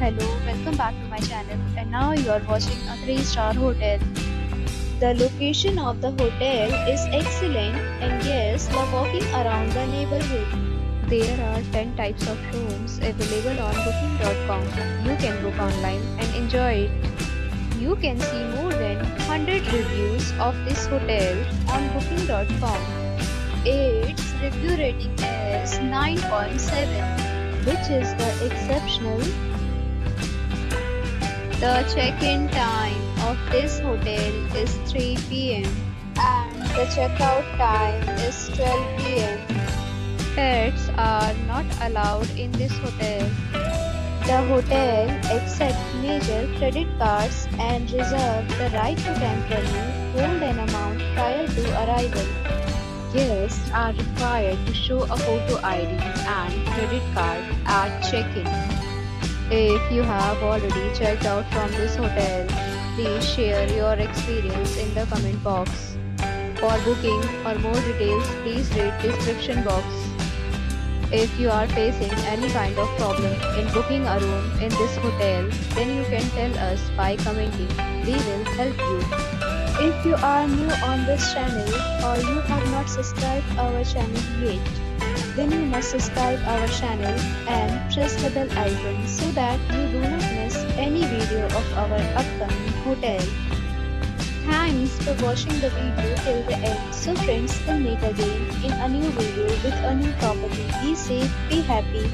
Hello, welcome back to my channel, and now you are watching a 3-star hotel. The location of the hotel is excellent and guests love walking around the neighborhood. There are 10 types of rooms available on booking.com. You can book online and enjoy it. You can see more than 100 reviews of this hotel on booking.com. Its review rating is 9.7, which is the exceptional. The check-in time of this hotel is 3 p.m. and the checkout time is 12 p.m. Pets are not allowed in this hotel. The hotel accepts major credit cards and reserves the right to temporarily hold an amount prior to arrival. Guests are required to show a photo ID and credit card at check-in. If you have already checked out from this hotel, please share your experience in the comment box. For booking or more details, please read description box. If you are facing any kind of problem in booking a room in this hotel, then you can tell us by commenting. We will help you. If you are new on this channel or you have not subscribed our channel yet, then you must subscribe our channel and press the bell icon so that you do not miss any video of our upcoming hotel. Thanks for watching the video till the end. So friends, we'll meet again in a new video with a new property. Be safe, be happy.